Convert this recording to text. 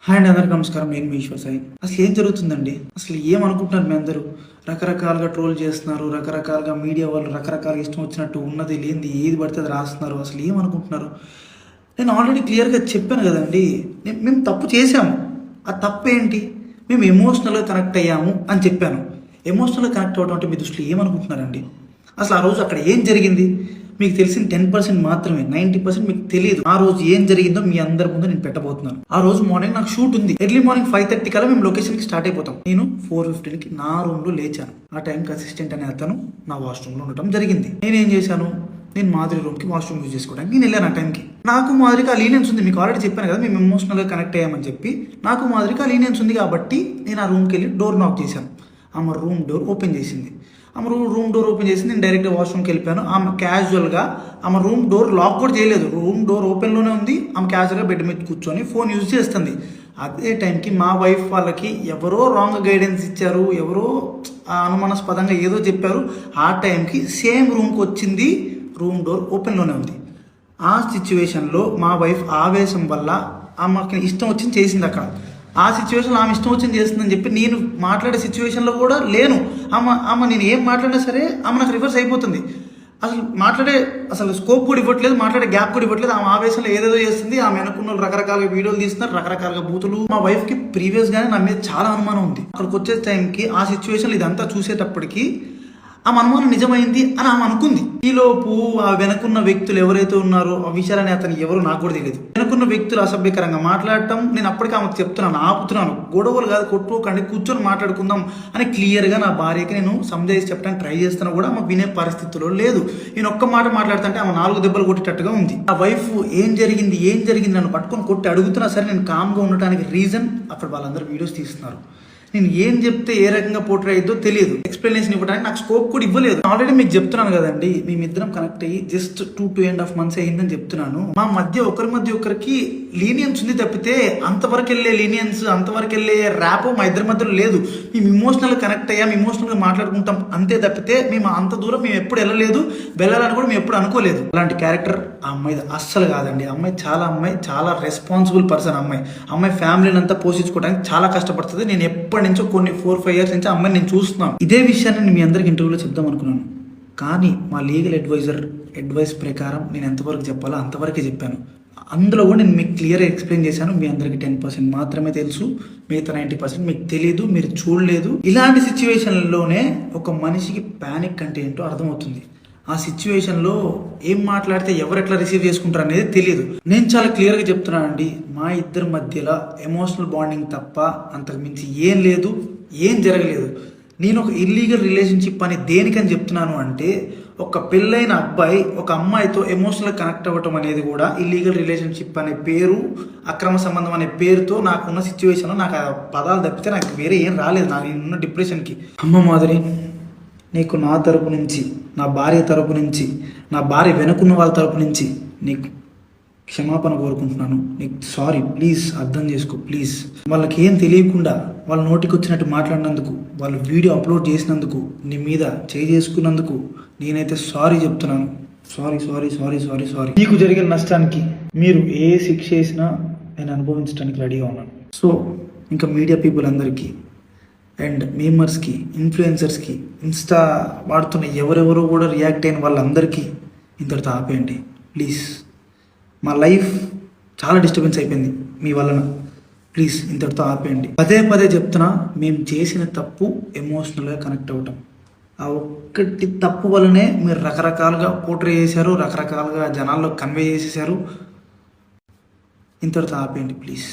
Hi అండి, అందరికీ నమస్కారం. నేను మీ ఈశ్వర్ సాయి. అసలు ఏం జరుగుతుందండి? అసలు ఏమనుకుంటున్నారు మీ అందరూ? రకరకాలుగా ట్రోల్ చేస్తున్నారు, రకరకాలుగా మీడియా వాళ్ళు రకరకాలుగా ఇష్టం వచ్చినట్టు ఉన్నది లేనిది ఏది పడితే అది రాస్తున్నారు. అసలు ఏమనుకుంటున్నారు? నేను ఆల్రెడీ క్లియర్గా చెప్పాను కదండి, మేము తప్పు చేసాము. ఆ తప్పు ఏంటి? మేము ఎమోషనల్గా కనెక్ట్ అయ్యాము అని చెప్పాను. ఎమోషనల్గా కనెక్ట్ అవ్వడం అంటే మీ దృష్టిలో ఏమనుకుంటున్నారండి? అసలు ఆ రోజు అక్కడ ఏం జరిగింది? మీకు తెలిసిన 10% మాత్రమే, 90% మీకు తెలియదు. ఆ రోజు ఏం జరిగిందో మీ అందరి ముందు నేను పెట్టబోతున్నాను. ఆ రోజు మార్నింగ్ నాకు షూట్ ఉంది. ఎర్లీ మార్నింగ్ 5:30 కల్లా మేము లొకేషన్కి స్టార్ట్ అయిపోతాం. నేను 4:15కి నా రూమ్లో లేచాను. ఆ టైంకి అసిస్టెంట్ అనే అతను నా వాష్రూమ్లో ఉండటం జరిగింది. నేనేం చేశాను? నేను మాధురి రూమ్కి వాష్రూమ్ యూజ్ చేసుకోవడానికి నేను వెళ్ళాను. ఆ టైంకి నాకు మాధురికి ఆ లీనియన్స్ ఉంది. మీకు ఆల్రెడీ చెప్పాను కదా, మేము ఎమోషనల్గా కనెక్ట్ అయ్యామని చెప్పి. నాకు మాధురికి ఆ లీనియన్స్ ఉంది కాబట్టి నేను ఆ రూమ్కి వెళ్ళి డోర్ నాక్ చేశాను. ఆమె రూమ్ డోర్ ఓపెన్ చేసింది. ఆమె రూమ్ డోర్ ఓపెన్ చేసి నేను డైరెక్ట్గా వాష్రూమ్కి వెళ్ళిపోయాను. ఆమె క్యాజువల్గా ఆమె రూమ్ డోర్ లాక్ కూడా చేయలేదు. రూమ్ డోర్ ఓపెన్లోనే ఉంది. ఆమె క్యాజువల్గా బెడ్ మీద కూర్చొని ఫోన్ యూజ్ చేస్తుంది. అదే టైంకి మా వైఫ్ వాళ్ళకి ఎవరో రాంగ్ గైడెన్స్ ఇచ్చారు, ఎవరో అనుమానాస్పదంగా ఏదో చెప్పారు. ఆ టైంకి సేమ్ రూమ్కి వచ్చింది. రూమ్ డోర్ ఓపెన్లోనే ఉంది. ఆ సిచ్యువేషన్లో మా వైఫ్ ఆవేశం వల్ల ఆమెకి ఇష్టం వచ్చింది చేసింది. అక్కడ ఆ సిచ్యువేషన్లో ఆమె ఇష్టం వచ్చింది చేస్తుందని చెప్పి నేను మాట్లాడే సిచ్యువేషన్లో కూడా లేను. ఆమె నేను ఏం మాట్లాడినా సరే ఆమె నాకు రివర్స్ అయిపోతుంది. అసలు స్కోప్ కూడా ఇవ్వట్లేదు, మాట్లాడే గ్యాప్ కూడా ఇవ్వట్లేదు. ఆమె ఆవేశంలో ఏదేదో చేస్తుంది. ఆమె అనుకున్న రకరకాల వీడియోలు తీస్తున్నారు, రకరకాల బూతులు. మా వైఫ్కి ప్రీవియస్గానే నా మీద చాలా అనుమానం ఉంది. అక్కడికి వచ్చే టైంకి ఆ సిచ్యువేషన్లో ఇదంతా చూసేటప్పటికి ఆమె అనుమానం నిజమైంది అని ఆమె అనుకుంది. ఈలోపు ఆ వెనుకున్న వ్యక్తులు ఎవరైతే ఉన్నారో ఆ విషయాలని అతను ఎవరు నాకు కూడా తెలియదు. వెనుకున్న వ్యక్తులు అసభ్యకరంగా మాట్లాడటం నేను అప్పటికే ఆమెకు చెప్తున్నాను, ఆపుతున్నాను. గొడవలు కాదు, కొట్టుకోకండి, కూర్చొని మాట్లాడుకుందాం అని క్లియర్గా నా భార్యకి నేను సంజాయిసి చెప్పడానికి ట్రై చేస్తున్నా కూడా ఆమె వినే పరిస్థితిలో లేదు. నేను ఒక్క మాట మాట్లాడుతుంటే ఆమె 4 దెబ్బలు కొట్టేటట్టుగా ఉంది. ఆ వైఫ్ ఏం జరిగింది నన్ను పట్టుకొని కొట్టి అడుగుతున్నా సరే నేను కామ్గా ఉండటానికి రీజన్ అక్కడ వాళ్ళందరూ వీడియోస్ తీస్తున్నారు. నేను ఏం చెప్తే ఏ రకంగా పోర్ట్రే అయ్యిద్దో తెలియదు. ఎక్స్ప్లెనేషన్ ఇవ్వడానికి నాకు స్కోప్ కూడా ఇవ్వలేదు. ఆల్రెడీ మీకు చెప్తున్నాను కదండి, మేమిద్దరం కనెక్ట్ అయ్యి జస్ట్ 2.5 months అయ్యిందని చెప్తున్నాను. మా మధ్య ఒకరికి లీనియన్స్ ఉంది తప్పితే అంతవరకు వెళ్ళే లీనియన్స్, అంతవరకు వెళ్ళే ర్యాప్ మా ఇద్దరి మధ్యలో లేదు. మేము ఇమోషనల్గా కనెక్ట్ అయ్యాం, ఇమోషనల్గా మాట్లాడుకుంటాం అంతే తప్పితే మేము అంత దూరం మేము ఎప్పుడు వెళ్ళాలని కూడా మేము ఎప్పుడు అనుకోలేదు. అలాంటి క్యారెక్టర్ ఆ అమ్మాయి అస్సలు కాదండి. అమ్మాయి చాలా రెస్పాన్సిబుల్ పర్సన్. అమ్మాయి ఫ్యామిలీని అంతా పోషించుకోవడానికి చాలా కష్టపడుతుంది. నేను ఎప్పటి నుంచో కొన్ని 4-5 years నుంచి అమ్మాయిని నేను చూస్తున్నాను. ఇదే విషయాన్ని నేను మీ అందరికి ఇంటర్వ్యూలో చెప్దాం అనుకున్నాను. కానీ మా లీగల్ అడ్వైస్ ప్రకారం నేను ఎంతవరకు చెప్పాలో అంతవరకే చెప్పాను. అందులో కూడా నేను మీకు క్లియర్గా ఎక్స్ప్లెయిన్ చేశాను. మీ అందరికి 10% మాత్రమే తెలుసు, మిగతా 90% మీకు తెలియదు, మీరు చూడలేదు. ఇలాంటి సిచ్యువేషన్లోనే ఒక మనిషికి ప్యానిక్ అంటే ఏంటో అర్థమవుతుంది. ఆ సిచ్యువేషన్లో ఏం మాట్లాడితే ఎవరు ఎట్లా రిసీవ్ చేసుకుంటారు అనేది తెలియదు. నేను చాలా క్లియర్గా చెప్తున్నానండి, మా ఇద్దరి మధ్యలో ఎమోషనల్ బాండింగ్ తప్ప అంతకు మించి ఏం లేదు, ఏం జరగలేదు. నేను ఒక ఇల్లీగల్ రిలేషన్షిప్ అని దేనికని చెప్తున్నాను అంటే, ఒక పెళ్ళైన అబ్బాయి ఒక అమ్మాయితో ఎమోషనల్ కనెక్ట్ అవ్వటం అనేది కూడా ఇల్లీగల్ రిలేషన్షిప్ అనే పేరు, అక్రమ సంబంధం అనే పేరుతో నాకున్న సిచ్యువేషన్లో నాకు ఆ పదాలు తప్పితే నాకు వేరే ఏం రాలేదు. నాకు ఉన్న డిప్రెషన్కి. అమ్మ మాధురి, నీకు నా తరపు నుంచి, నా భార్య తరపు నుంచి, నా భార్య వెనుకున్న వాళ్ళ తరపు నుంచి నీకు క్షమాపణ కోరుకుంటున్నాను. నీకు సారీ, ప్లీజ్ అర్థం చేసుకో, ప్లీజ్. వాళ్ళకి ఏం తెలియకుండా వాళ్ళ నోటికి వచ్చినట్టు మాట్లాడినందుకు, వాళ్ళు వీడియో అప్లోడ్ చేసినందుకు, నీ మీద చేసుకున్నందుకు నేనైతే సారీ చెప్తున్నాను. సారీ. మీకు జరిగిన నష్టానికి మీరు ఏ శిక్ష చేసినా నేను అనుభవించడానికి రెడీగా ఉన్నాను. సో ఇంకా మీడియా పీపుల్ అందరికీ అండ్ మేమర్స్కి, ఇన్ఫ్లుయెన్సర్స్కి, ఇన్స్టా వాడుతున్న ఎవరెవరో కూడా రియాక్ట్ అయిన వాళ్ళందరికీ ఇంతటితో ఆపేయండి ప్లీజ్. మా లైఫ్ చాలా డిస్టర్బెన్స్ అయిపోయింది మీ వలన. ప్లీజ్ ఇంతటితో ఆపేయండి. పదే చెప్తున్నా, మేము చేసిన తప్పు ఎమోషనల్గా కనెక్ట్ అవ్వటం. ఆ ఒక్కటి తప్పు వల్లనే మీరు రకరకాలుగా పోర్ట్రే చేశారు, రకరకాలుగా జనాల్లో కన్వే చేసేసారు. ఇంతటితో ఆపేయండి ప్లీజ్.